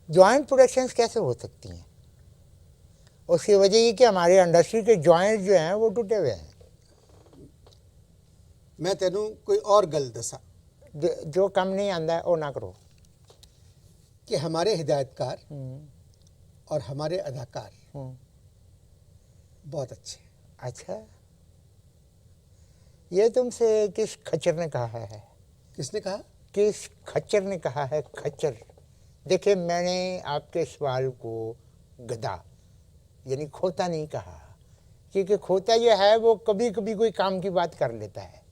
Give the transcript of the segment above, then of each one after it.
Joint productions कैसे हो सकती हैं? उसकी वजह ये कि हमारे इंडस्ट्री के जॉइंट जो हैं वो टूटे हुए हैं। मैं तेनू कोई और गल दसा जो कम नहीं आंदा है वो ना करो। कि हमारे हिदायतकार और हमारे अदाकार बहुत अच्छे हैं। अच्छा, ये तुमसे किस खच्चर ने कहा है? किसने कहा? किस खच्चर ने कहा है? खच्चर। देखिए, मैंने आपके सवाल को गधा यानी खोता नहीं कहा, क्योंकि खोता जो है वो कभी कभी कोई काम की बात कर लेता है।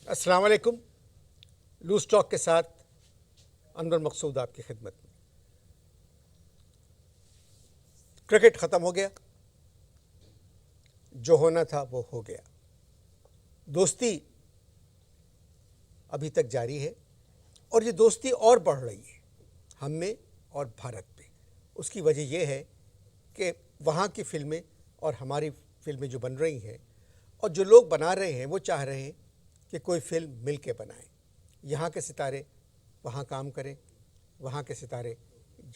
अस्सलाम वालेकुम। लूज टॉक के साथ अनवर मकसूद आपकी खिदमत में। क्रिकेट ख़त्म हो गया, जो होना था वो हो गया। दोस्ती अभी तक जारी है और ये दोस्ती और बढ़ रही है हम में और भारत में। उसकी वजह यह है कि वहाँ की फिल्में और हमारी फिल्में जो बन रही हैं और जो लोग बना रहे हैं वो चाह रहे हैं कि कोई फिल्म मिल के बनाए। यहाँ के सितारे वहाँ काम करें, वहाँ के सितारे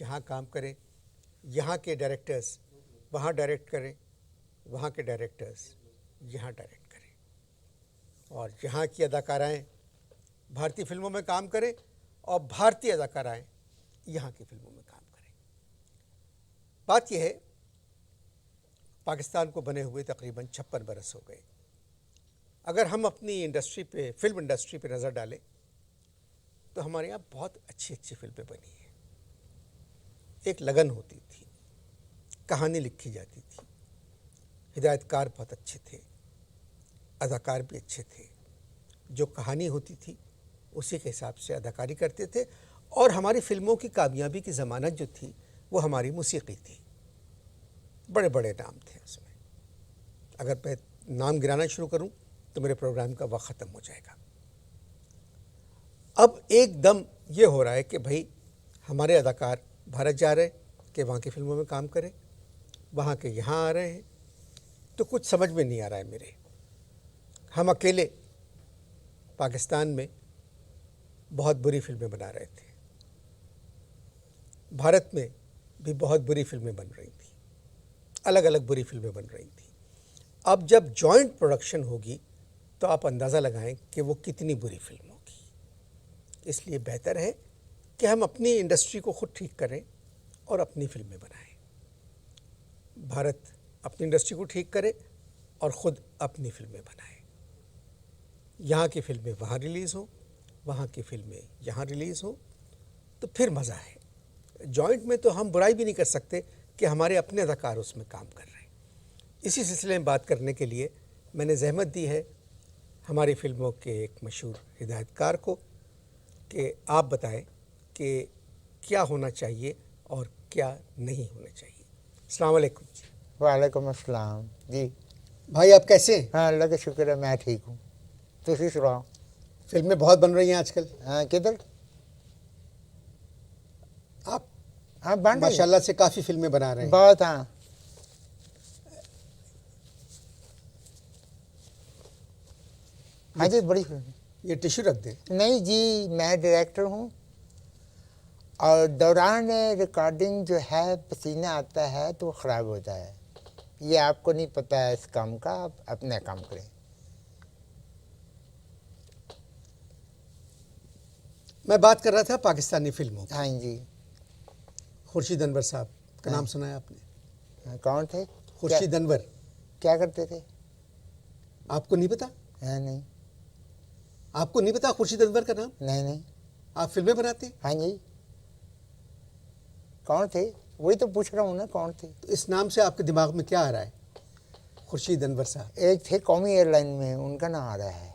यहाँ काम करें, यहाँ के डायरेक्टर्स वहाँ डायरेक्ट करें, वहाँ के डायरेक्टर्स यहाँ डायरेक्ट करें, और यहाँ की अदाकाराएँ भारतीय फिल्मों में काम करें और भारतीय अदाकाराएँ यहाँ की फिल्मों में काम करें। बात यह है, पाकिस्तान को बने हुए तकरीबन 56 बरस हो गए। अगर हम अपनी इंडस्ट्री पे, फिल्म इंडस्ट्री पे नज़र डालें तो हमारे यहाँ बहुत अच्छी अच्छी फिल्में बनी हैं। एक लगन होती थी, कहानी लिखी जाती थी, हिदायतकार बहुत अच्छे थे, अदाकार भी अच्छे थे। जो कहानी होती थी उसी के हिसाब से अदाकारी करते थे और हमारी फिल्मों की कामयाबी की ज़मानत जो थी वो हमारी मौसीकी थी। बड़े बड़े नाम थे उसमें। अगर मैं नाम गिराना शुरू करूं तो मेरे प्रोग्राम का वक्त ख़त्म हो जाएगा। अब एकदम ये हो रहा है कि भाई हमारे अदाकार भारत जा रहे हैं कि वहाँ की फिल्मों में काम करें, वहाँ के यहाँ आ रहे हैं, तो कुछ समझ में नहीं आ रहा है मेरे। हम अकेले पाकिस्तान में बहुत बुरी फिल्में बना रहे थे, भारत में भी बहुत बुरी फिल्में बन रही थी, अलग अलग बुरी फिल्में बन रही थी। अब जब जॉइंट प्रोडक्शन होगी तो आप अंदाज़ा लगाएं कि वो कितनी बुरी फिल्म होगी। इसलिए बेहतर है कि हम अपनी इंडस्ट्री को खुद ठीक करें और अपनी फिल्में बनाएं। भारत अपनी इंडस्ट्री को ठीक करे और ख़ुद अपनी फिल्में बनाए। यहाँ की फिल्में वहाँ रिलीज़ हों, वहाँ की फिल्में यहाँ रिलीज़ हों, तो फिर मज़ा है। जॉइंट में तो हम बुराई भी नहीं कर सकते कि हमारे अपने अदाकार उसमें काम कर रहे हैं। इसी सिलसिले में बात करने के लिए मैंने जहमत दी है हमारी फिल्मों के एक मशहूर हिदायतकार को कि आप बताएं कि क्या होना चाहिए और क्या नहीं होना चाहिए। अस्सलाम वालेकुम जी। वालेकुम अस्सलाम जी। भाई आप कैसे हैं? हाँ, अल्लाह का शुक्र है, मैं ठीक हूँ। तुसी सुनाओ। फिल्में बहुत बन रही हैं आजकल। हाँ, किधर? आप हाँ, बन रही माशाल्लाह से काफ़ी फिल्में बना रहे हैं। बहुत। हाँ, हाँ जी, बड़ी फिल्म। ये टिश्यू रख दें। नहीं जी, मैं डायरेक्टर हूँ और दौरान रिकॉर्डिंग जो है पसीना आता है तो ख़राब होता है। ये आपको नहीं पता है इस काम का, आप अपना काम करें। मैं बात कर रहा था पाकिस्तानी फिल्मों की। हाँ जी। खुर्शीद अनवर साहब का हाँ। नाम सुना है आपने? हाँ, कौन थे? खुर्शीद अनवर। क्या करते थे? आपको नहीं पता? हाँ, नहीं। आपको नहीं पता खुर्शीद अनवर का नाम? नहीं नहीं। आप फिल्में बनाते हैं? हाँ जी। कौन थे? वही तो पूछ रहा हूँ ना, कौन थे? तो इस नाम से आपके दिमाग में क्या आ रहा है? खुर्शीद अनवर साहब एक थे कौमी एयरलाइन में, उनका नाम आ रहा है।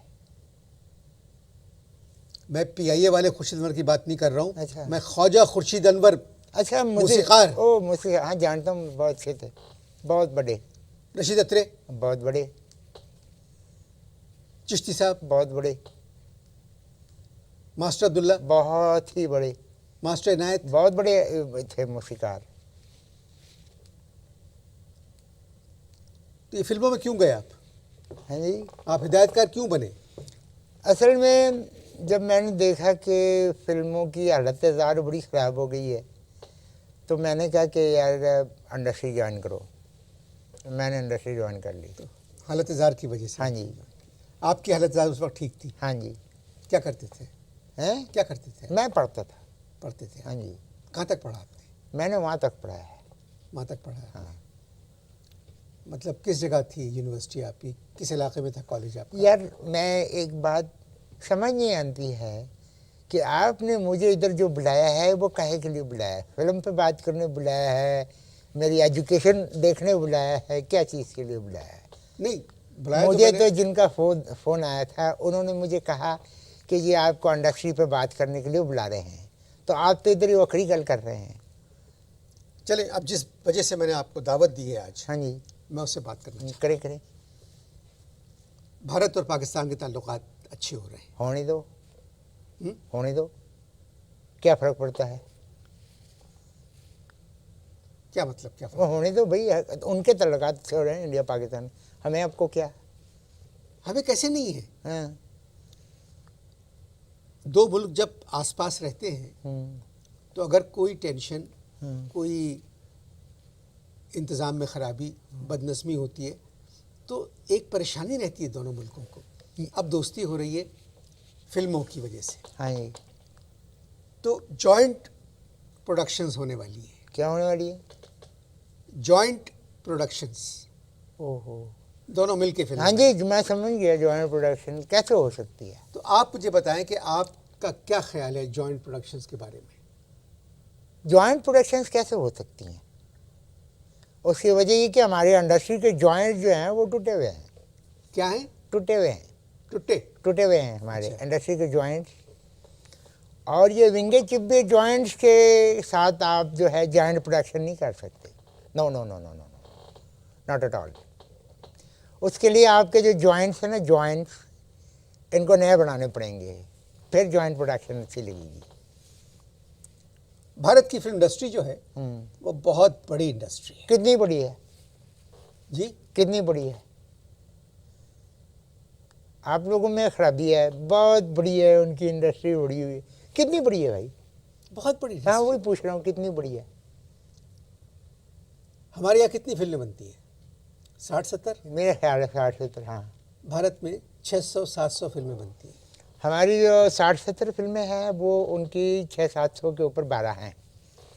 मैं पीआईए वाले खुर्शीद अनवर की बात नहीं कर रहा हूँ। अच्छा। मैं ख्वाजा खुर्शीद अनवर, अच्छा, मुझे मौसीकार। ओ मौसीकार, हाँ जानता हूँ, बहुत अच्छे थे, बहुत बड़े, रशीद अत्रे, बहुत बड़े, चिश्ती साहब, बहुत बड़े, मास्टर अब्दुल्ला, बहुत ही बड़े, मास्टर इनायत। बहुत बड़े थे मौसीकार। तो ये फिल्मों में क्यों गए आप? हाँ जी। आप हिदायतकार क्यों बने? असल में जब मैंने देखा कि फिल्मों की हालत ज़ार बड़ी ख़राब हो गई है, तो मैंने कहा कि यार इंडस्ट्री ज्वाइन करो। मैंने इंडस्ट्री ज्वाइन कर ली। हालत ज़ार की वजह से? हाँ जी। आपकी हालत ज़ार उस वक्त ठीक थी? हाँ जी। क्या करते थे? हैं? क्या करते थे? मैं पढ़ता था। पढ़ते थे? हाँ जी। कहाँ तक पढ़ा आपने? मैंने वहाँ तक पढ़ा है। वहाँ तक पढ़ा है? हाँ। मतलब किस जगह थी यूनिवर्सिटी आपकी? किस इलाके में था कॉलेज आपका? यार मैं एक बात समझ नहीं आती है कि आपने मुझे इधर जो बुलाया है वो काहे के लिए बुलाया है? फिल्म पे बात करने बुलाया है, मेरी एजुकेशन देखने बुलाया है, क्या चीज़ के लिए बुलाया है? नहीं बुलाया मुझे तो तो जिनका फ़ोन आया था उन्होंने मुझे कहा कि ये आपको इंडस्ट्री पे बात करने के लिए बुला रहे हैं, तो आप तो इधर ही वखरी गल कर रहे हैं। चले, अब जिस वजह से मैंने आपको दावत दी है आज, हाँ जी। मैं उससे बात करना चाहता करें करें। हूँ। भारत और पाकिस्तान के ताल्लुकात अच्छे हो रहे हैं। होने दो, होने दो, क्या फ़र्क पड़ता है? क्या मतलब? क्या वो होने दो भाई, उनके तल्लुकात से हो रहे हैं इंडिया पाकिस्तान, हमें आपको क्या? हमें कैसे नहीं है? हाँ। दो मुल्क जब आसपास रहते हैं तो अगर कोई टेंशन, कोई इंतज़ाम में ख़राबी, बदनज़मी होती है तो एक परेशानी रहती है दोनों मुल्कों को। अब दोस्ती हो रही है फिल्मों की वजह से। हाँ जी। तो जॉइंट प्रोडक्शंस होने वाली है। क्या होने वाली है? जॉइंट प्रोडक्शंस, ओहो। दोनों मिलके फिल्म। हाँ जी, मैं समझ गया। जॉइंट प्रोडक्शन कैसे हो सकती है? तो आप मुझे बताएं कि आपका क्या ख्याल है जॉइंट प्रोडक्शंस के बारे में? जॉइंट प्रोडक्शंस कैसे हो सकती हैं? उसकी वजह ये कि हमारी इंडस्ट्री के जॉइंट जो हैं वो टूटे हुए हैं। क्या है? टूटे हुए हैं। टूटे हुए हैं हमारे अच्छा। इंडस्ट्री के जॉइंट्स। और ये विंगे चिब्बे जॉइंट्स के साथ आप जो है जॉइंट प्रोडक्शन नहीं कर सकते। No no no no no, not at all. उसके लिए आपके जो जॉइंट्स हैं ना, जॉइंट्स, इनको नए बनाने पड़ेंगे, फिर जॉइंट प्रोडक्शन अच्छी लगेगी। भारत की फिल्म इंडस्ट्री जो है वो बहुत बड़ी इंडस्ट्री है। कितनी बड़ी है जी? कितनी बड़ी है? आप लोगों में खराबी है, बहुत बड़ी है उनकी इंडस्ट्री, बड़ी हुई। कितनी बड़ी है भाई? बहुत बड़ी हाँ, industry। वही पूछ रहा हूँ, कितनी बड़ी है? हमारे यहाँ कितनी फिल्में बनती हैं? 60-70? मेरे ख्याल है 60-70। हाँ, भारत में 600-700 फिल्में बनती हैं। हमारी जो 60-70 फिल्में हैं वो उनकी 600-700 के ऊपर 12 हैं।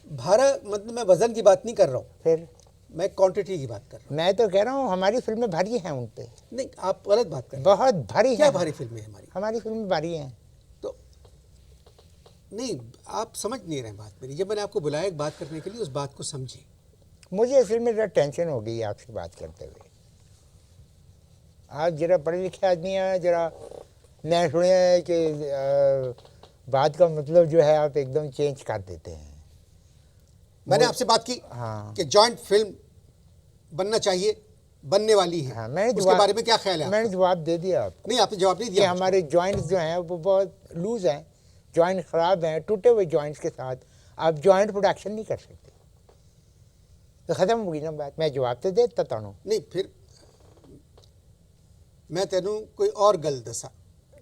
भारत मतलब मैं वजन की बात नहीं कर रहा हूँ, फिर मैं क्वांटिटी की बात कर रहा मैं तो कह रहा हूँ हमारी फिल्में भारी हैं उन पे। हूँ। नहीं, आप गलत बात कर रहे हैं। बहुत भारी क्या हैं। भारी फिल्में हैं हमारी? हमारी फिल्में भारी हैं। तो नहीं, आप समझ नहीं रहे बात मेरी। जब मैंने आपको बुलाया एक बात करने के लिए, उस बात को समझिए। मुझे असल में ज़रा टेंशन हो गई आपसे बात करते हुए। आप जरा पढ़े लिखे आदमी हैं, जरा मैं सुने हैं कि बात का मतलब जो है आप एकदम चेंज कर देते हैं। मैंने आपसे बात की हाँ। कि जॉइंट फिल्म बनना चाहिए, बनने वाली है। हाँ, मैंने उसके बारे में क्या ख्याल है मैंने आपका? जवाब दे दिया आपको नहीं, आपने जवाब नहीं कि दिया। हमारे जॉइंट्स जो हैं वो बहुत लूज़ हैं, जॉइंट ख़राब हैं। टूटे हुए जॉइंट्स के साथ आप जॉइंट प्रोडक्शन नहीं कर सकते। तो ख़त्म हो गई ना बात। मैं जवाब तो देता था। नहीं, फिर मैं तेनू कोई और गल दसा।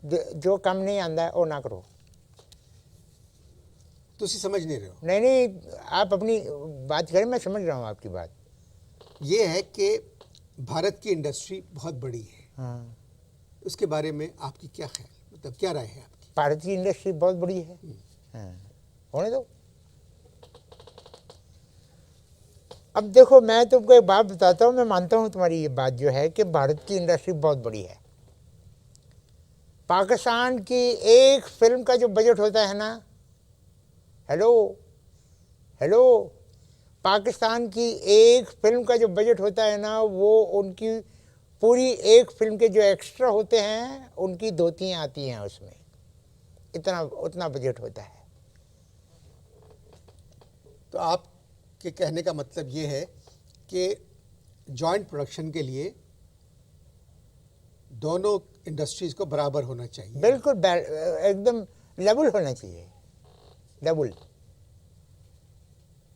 जो कम नहीं आंदा है वो ना करो। तुसी समझ नहीं रहे हो। नहीं नहीं, आप अपनी बात करें, मैं समझ रहा हूँ आपकी बात। ये है कि भारत की इंडस्ट्री बहुत बड़ी है। हाँ, उसके बारे में आपकी क्या ख्याल, मतलब क्या राय है आपकी? भारत की इंडस्ट्री बहुत बड़ी है। हाँ, होने दो। अब देखो, मैं तुमको एक बात बताता हूँ, मैं मानता हूँ तुम्हारी ये बात जो है कि भारत की इंडस्ट्री बहुत बड़ी है। पाकिस्तान की एक फिल्म का जो बजट होता है ना, हेलो हेलो, पाकिस्तान की एक फिल्म का जो बजट होता है ना, वो उनकी पूरी एक फिल्म के जो एक्स्ट्रा होते हैं उनकी धोतियाँ आती हैं उसमें। इतना उतना बजट होता है। तो आपके कहने का मतलब ये है कि जॉइंट प्रोडक्शन के लिए दोनों इंडस्ट्रीज को बराबर होना चाहिए। बिल्कुल एकदम लेवल होना चाहिए, लेवल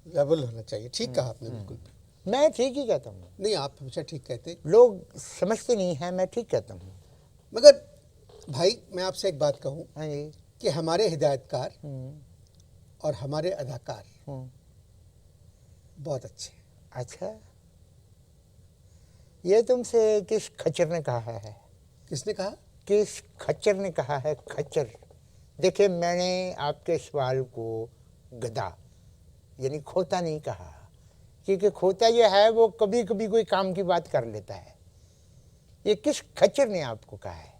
लेवल होना चाहिए। ठीक कहा आपने, बिल्कुल। मैं ठीक ही कहता हूँ। नहीं, आप हमेशा ठीक कहते। लोग समझते नहीं हैं, मैं ठीक कहता हूँ। मगर भाई मैं आपसे एक बात कहूँ हाँ जी। कि हमारे हिदायतकार और हमारे अदाकार बहुत अच्छे हैं। अच्छा, ये तुमसे किस खच्चर ने कहा है? किसने कहा? किस खच्चर ने कहा है? खच्चर। देखिए, मैंने आपके सवाल को गधा यानी खोता नहीं कहा, क्योंकि खोता जो है वो कभी कभी कोई काम की बात कर लेता है। ये किस खच्चर ने आपको कहा है?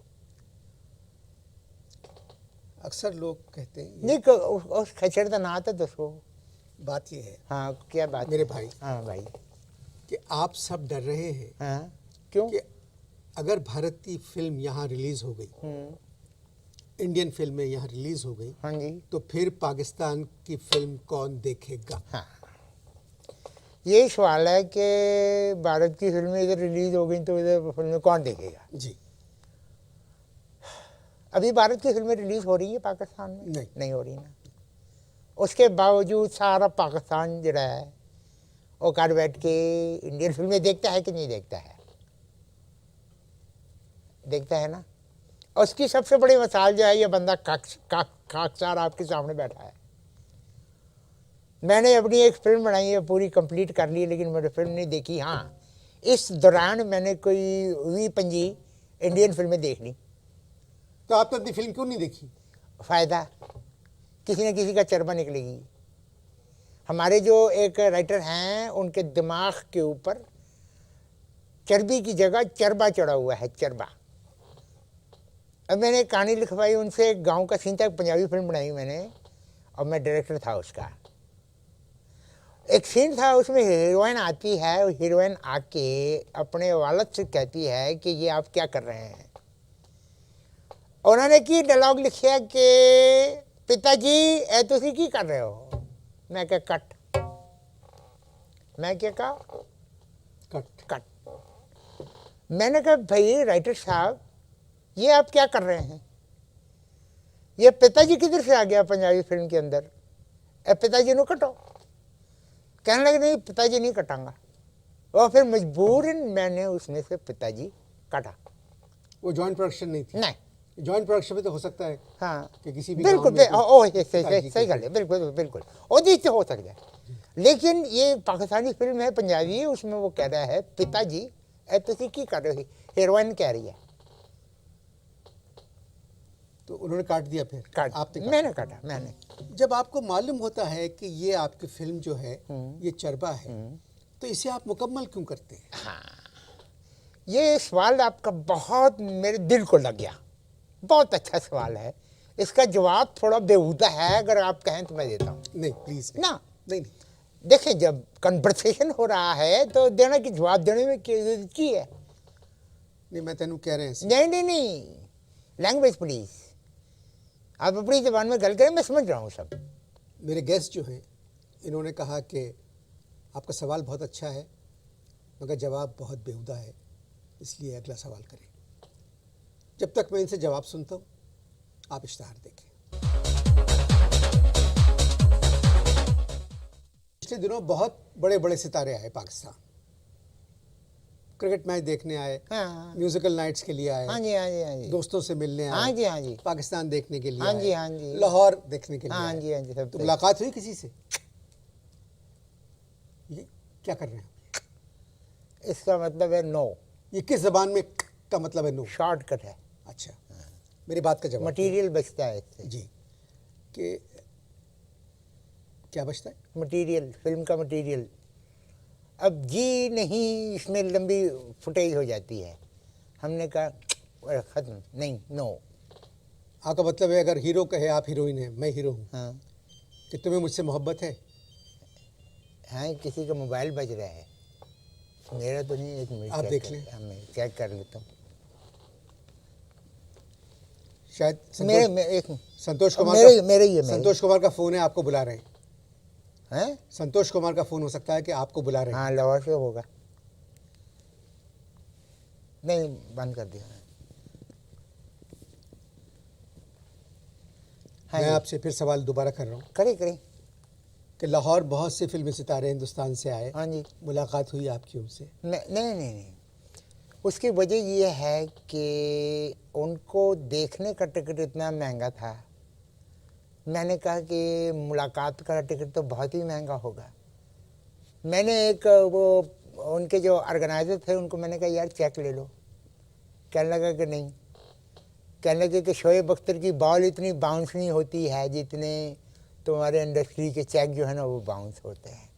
अक्सर लोग कहते हैं नहीं, उस खच्चर का नाम तो दसो। बात ये है हाँ, क्या बात मेरे है? भाई हाँ भाई। कि आप सब डर रहे हैं हाँ, क्यों? कि अगर भारत की फिल्म यहाँ रिलीज हो गई, इंडियन फिल्में यहाँ रिलीज हो गई, हाँ जी। तो फिर पाकिस्तान की फिल्म कौन देखेगा? हाँ, ये सवाल है कि भारत की फिल्में इधर रिलीज हो गई तो इधर फिल्में कौन देखेगा? जी। अभी भारत की फिल्में रिलीज हो रही है पाकिस्तान में? नहीं हो रही ना। उसके बावजूद सारा पाकिस्तान जो है वो घर बैठ के इंडियन फिल्में देखता है कि नहीं देखता है? देखता है ना। उसकी सबसे बड़ी मिसाल जो है, ये बंदा खाकसार आपके सामने बैठा है। मैंने अपनी एक फिल्म बनाई है, पूरी कंप्लीट कर ली, लेकिन मैंने फिल्म नहीं देखी। हाँ, इस दौरान मैंने कोई 20-25 इंडियन फिल्में देख ली। तो आपने अपनी फिल्म क्यों नहीं देखी? फ़ायदा, किसी न किसी का चरबा निकलेगी। हमारे जो एक राइटर हैं, उनके दिमाग के ऊपर चर्बी की जगह चरबा चढ़ा हुआ है, चरबा। अब मैंने कहानी लिखवाई उनसे, एक गांव का सीन था, पंजाबी फिल्म बनाई मैंने, और मैं डायरेक्टर था उसका। एक सीन था, उसमें हीरोइन आती है, हीरोइन आके अपने वालिद से कहती है कि ये आप क्या कर रहे हैं। उन्होंने की डायलॉग लिखा कि पिताजी ए तुसी की कर रहे हो? मैं क्या कट। मैं क्या कहा? कट। कट। मैंने कहा भाई राइटर साहब, ये आप क्या कर रहे हैं? ये पिताजी किधर से आ गया पंजाबी फिल्म के अंदर? पिताजी नु कटो। कहने लगे नहीं, पिताजी नहीं कटांगा। और फिर मजबूरन मैंने उसमें से पिताजी काटा। वो जॉइंट प्रोडक्शन नहीं थी? नहीं। जॉइंट प्रोडक्शन में तो हो सकता है हाँ, कि किसी भी बिल्कुल सही गल है, बिल्कुल बिल्कुल ਉਹਦੇ से हो सकता है। लेकिन ये पाकिस्तानी फिल्म है, पंजाबी है, उसमें वो कह रहा है पिताजी ए तुसी की कर रहे हो? हीरोइन कह रही है। तो उन्होंने काट दिया। फिर काट, आपने मैंने काटा। मैंने जब आपको मालूम होता है कि ये आपकी फिल्म जो है ये चरबा है, तो इसे आप मुकम्मल क्यों करते हैं? हाँ, ये सवाल आपका बहुत मेरे दिल को लग गया। बहुत अच्छा सवाल है। इसका जवाब थोड़ा बेहुदा है, अगर आप कहें तो मैं देता हूँ। नहीं प्लीज ना, नहीं। देखें, जब कन्वर्सेशन हो रहा है तो देना कि जवाब देने में की है। नहीं, मैं तेनू कह रहे हैं। नहीं, लैंग्वेज प्लीज, आप अपनी जबान में गल करें, मैं समझ रहा हूँ सब। मेरे गेस्ट जो हैं, इन्होंने कहा कि आपका सवाल बहुत अच्छा है मगर जवाब बहुत बेहुदा है, इसलिए अगला सवाल करें। जब तक मैं इनसे जवाब सुनता हूँ, आप इश्तहार देखें। पिछले दिनों बहुत बड़े बड़े सितारे आए पाकिस्तान, क्रिकेट मैच देखने आए, हाँ, म्यूजिकल नाइट्स के लिए आए, हाँ जी, हाँ जी, हाँ जी, दोस्तों से मिलने आए, हाँ जी, हाँ जी, पाकिस्तान देखने के लिए हाँ आए, जी, हाँ जी, लाहौर देखने के लिए हाँ आए। जी, हाँ जी, सब तो मुलाकात हुई किसी से? ये क्या कर रहे हैं? इसका मतलब है नो। ये किस जबान में का मतलब है नो? शॉर्टकट है। अच्छा, मेरी बात का जवाब मटेरियल बचता है इससे। जी। कि क्या बचता है? मटेरियल, फिल्म का मटेरियल। अब जी नहीं, इसमें लंबी फुटेज हो जाती है। हमने कहा ख़त्म, नहीं, नो। आपका मतलब है अगर हीरो कहे आप हीरोइन है, मैं हीरो हूँ, हाँ, कि तुम्हें मुझसे मोहब्बत है? हाँ, किसी का मोबाइल बज रहा है, मेरा तो नहीं। एक मिनट आप देख लें। मैं चेक कर लेता हूँ। शायद एक संतोष कुमार मेरे का मेरे ही है संतोष कुमार का फ़ोन है, आपको बुला रहे हैं। हैं। संतोष कुमार का फ़ोन हो सकता है कि आपको बुला रहे हैं। हाँ, लाहौर से होगा। नहीं, बंद कर दिया। हाँ मैं जी। आपसे फिर सवाल दोबारा कर रहा हूँ करें करें। कि लाहौर बहुत से फिल्मी सितारे हिंदुस्तान से आए, हाँ जी। मुलाकात हुई आपकी उनसे? नहीं, उसकी वजह ये है कि उनको देखने का टिकट इतना महंगा था। मैंने कहा कि मुलाकात का टिकट तो बहुत ही महंगा होगा। मैंने एक वो उनके जो ऑर्गेनाइजर थे उनको मैंने कहा यार चेक ले लो। कहने लगा कि नहीं। कहने लगे कि शोएब अख्तर की बॉल इतनी बाउंस नहीं होती है जितने तुम्हारे इंडस्ट्री के चेक जो है ना वो बाउंस होते हैं।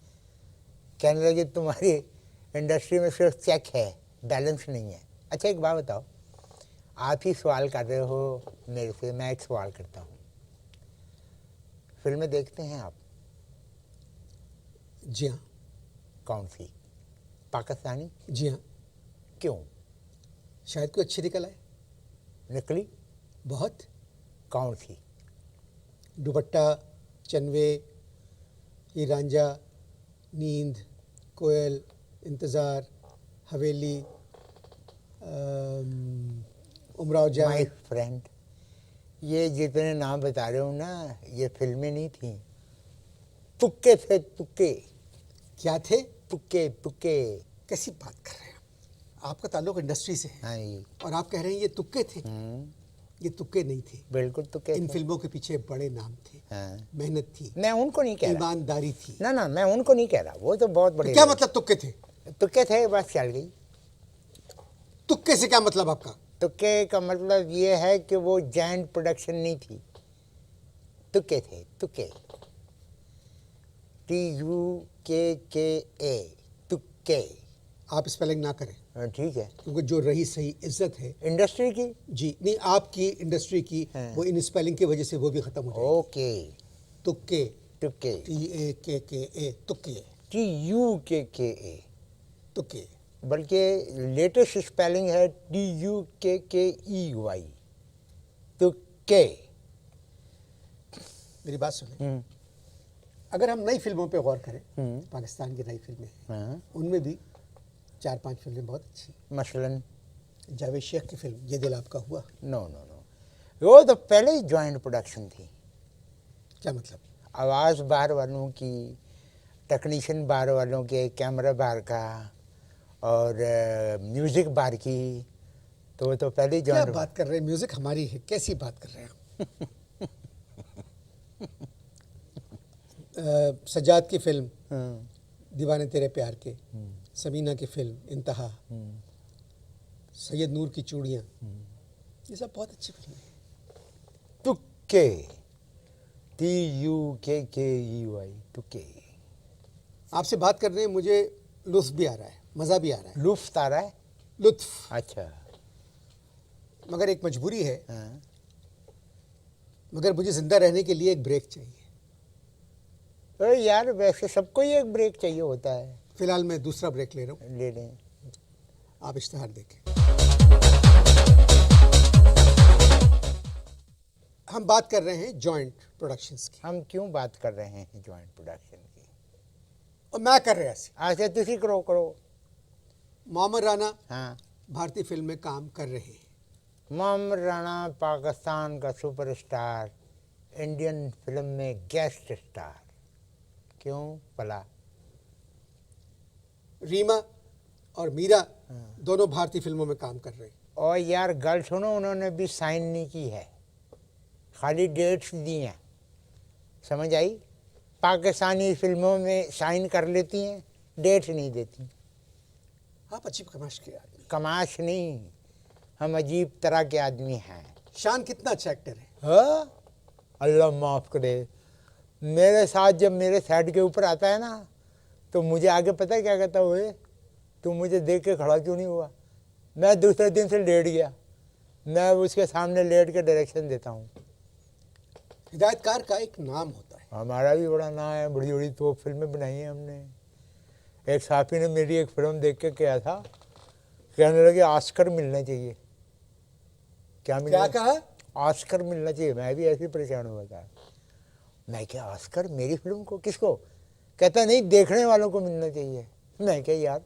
कहने लगे तुम्हारी इंडस्ट्री में सिर्फ चेक है, बैलेंस नहीं है। अच्छा एक बात बताओ, आप ही सवाल कर रहे हो मेरे से, मैं एक सवाल करता हूँ। फिल्में देखते हैं आप? जी हाँ। कौन सी? पाकिस्तानी? जी हाँ। क्यों? शायद कोई अच्छी निकल आए। निकली? बहुत। कौन सी? दुपट्टा, चनवे, ये रांझा, नींद, कोयल, इंतज़ार, हवेली, उमराव जान। माय फ्रेंड, ये जितने नाम बता रहे हो ना, ये फिल्में नहीं थी, तुक्के थे, तुक्के। क्या थे? तुक्के तुक्के। कैसी बात कर रहे हैं आपका ताल्लुक इंडस्ट्री से है हाँ जी। और आप कह रहे हैं ये तुक्के थे? ये तुक्के नहीं थे, बिल्कुल तुक्के इन थे। फिल्मों के पीछे बड़े नाम थे, हाँ। मेहनत थी, मैं उनको नहीं कह रहा। ईमानदारी थी। ना, मैं उनको नहीं कह रहा, वो तो बहुत तो बड़े क्या लोग। मतलब तुक्के थे? तुक्के थे, बस चल गई। तुक्के से क्या मतलब आपका? तुक्के का मतलब ये है कि वो जॉइंट प्रोडक्शन नहीं थी, तुक्के थे, तुक्के। TUKKA, तुक्के। आप स्पेलिंग ना करें, हाँ, ठीक है। क्योंकि जो रही सही इज्जत है इंडस्ट्री की। जी नहीं, आपकी इंडस्ट्री की, हाँ। वो इन स्पेलिंग की वजह से वो भी खत्म हो जाएगी। ओके। तुक्के, तुक्के। TAKKA, तुक्के, TUKKA। तुक्के। बल्कि लेटेस्ट स्पेलिंग है TUKKEY, तुक्के। मेरी बात सुने, अगर हम नई फिल्मों पे गौर करें, पाकिस्तान की नई फिल्में हैं, हाँ। उनमें भी 4-5 फिल्में बहुत अच्छी हैं। मसलन जावेद शेख की फिल्म ये दिल आपका हुआ। नो, वो तो पहले ही जॉइंट प्रोडक्शन थी। क्या मतलब? आवाज़ बार वालों की, टेक्नीशियन बार वालों के, कैमरा बार का और म्यूज़िक बार की, तो वो तो पहले ही क्या जॉइंट। बात कर रहे हैं? म्यूजिक हमारी है, कैसी बात कर रहे हैं आप? सज्जाद की फिल्म दीवाने तेरे प्यार के, समीना की फिल्म इंतहा, सैयद नूर की चूड़ियाँ, ये सब बहुत अच्छी फिल्में हैं। तुक्के, TUKKEY, तुक्के। आपसे बात करने में मुझे लुत्फ भी आ रहा है, मज़ा भी आ रहा है। लुफ्त आ रहा है? लुत्फ। अच्छा। मगर एक मजबूरी है, हाँ। मगर मुझे ज़िंदा रहने के लिए एक ब्रेक चाहिए। अरे यार, वैसे सबको ही एक ब्रेक चाहिए होता है। फ़िलहाल मैं दूसरा ब्रेक ले रहा हूँ, ले लें। आप इश्तहार देखें। हम बात कर रहे हैं जॉइंट प्रोडक्शंस की, हम क्यों बात कर रहे हैं जॉइंट प्रोडक्शन की? और मैं कर रहा सी अच्छा, तुसी करो। मोहम्मद राना हाँ। भारतीय फिल्म में काम कर रहे हैं। मोहम्मद राना पाकिस्तान का सुपरस्टार, इंडियन फिल्म में गेस्ट स्टार, क्यों भला? रीमा और मीरा दोनों भारतीय फिल्मों में काम कर रहे हैं। और यार गल सुनो, उन्होंने भी साइन नहीं की है, खाली डेट्स दी हैं, समझ आई? पाकिस्तानी फिल्मों में साइन कर लेती हैं, डेट्स नहीं देती। आप अजीब कमाश के आदमी। कमाश नहीं, हम अजीब तरह के आदमी हैं। शान कितना अच्छा एक्टर है। हाँ, अल्लाह माफ़ करे। मेरे साथ जब मेरे सेट के ऊपर आता है ना, तो मुझे आगे पता है क्या कहता हुए, तू मुझे देख के खड़ा क्यों नहीं हुआ? मैं दूसरे दिन से लेट गया, मैं उसके सामने लेट के डायरेक्शन देता हूँ। हिदायतकार का एक नाम होता है। हमारा भी बड़ा नाम है, बड़ी बड़ी तो फिल्में बनाई हैं हमने। एक साथी ने मेरी एक फिल्म देख के कहा था, कहने लगे ऑस्कर मिलना चाहिए। क्या मिलना? क्या कहा? ऑस्कर मिलना चाहिए। मैं भी ऐसे ही परेशान हुआ था। मैं क्या ऑस्कर मेरी फिल्म को, किसको? कहता नहीं देखने वालों को मिलना चाहिए। मैं क्या यार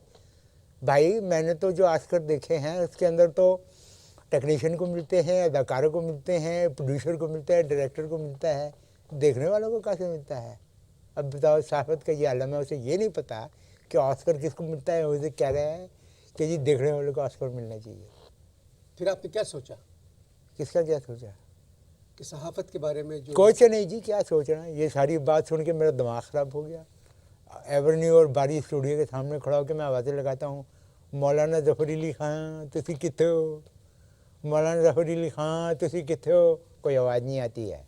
भाई, मैंने तो जो ऑस्कर देखे हैं उसके अंदर तो टेक्नीशियन को मिलते हैं, अदाकारों को मिलते हैं, प्रोड्यूसर को मिलता है, डायरेक्टर को मिलता है, देखने वालों को कैसे मिलता है? अब बताओ, साफत का ये आलम है, उसे ये नहीं पता कि ऑस्कर किसको मिलता है। उसे कह रहा है कि जी देखने वालों को ऑस्कर मिलना चाहिए। फिर आपने क्या सोचा किसका क्या सोचा? कि सहाफत के बारे में जो कुछ नहीं जी, क्या सोचना। ये सारी बात सुन के मेरा दिमाग ख़राब हो गया। एवेन्यू और बारी स्टूडियो के सामने खड़ा होकर मैं आवाज़ें लगाता हूँ, मौलाना ज़फ़र अली खां तुसी किथे हो, मौलाना ज़फ़र अली खां तुसी किथे हो। कोई आवाज़ नहीं आती है।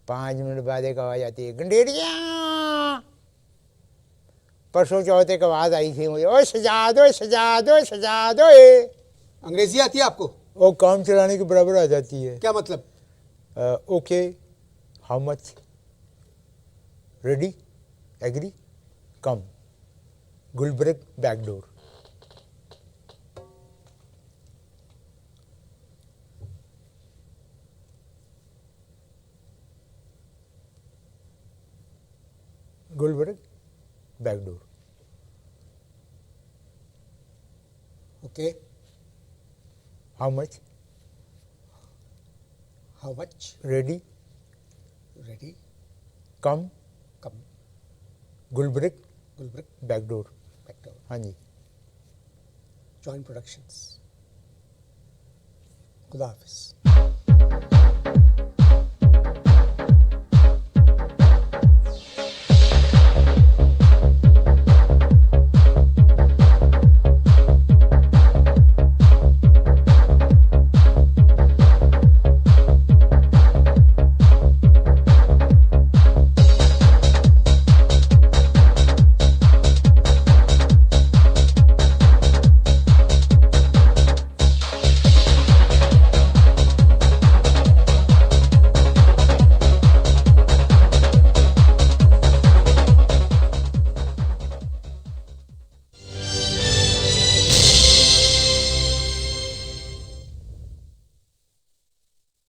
5 मिनट बाद एक आवाज़ आती है, गंडेरिया। परसों चौथ एक आवाज़ आई थी मुझे, ओ सजा दो सजा दो सजा दो। अंग्रेजी आती है आपको? वो काम चलाने के बराबर आ जाती है। क्या मतलब? Okay, how much, ready, agree, come, Gulberg backdoor. Gulberg backdoor. Okay, how much, how much, ready, ready, come, come, Gulberg Gulberg backdoor. Backdoor, हाँ जी। Join productions. खुदा हाफिज।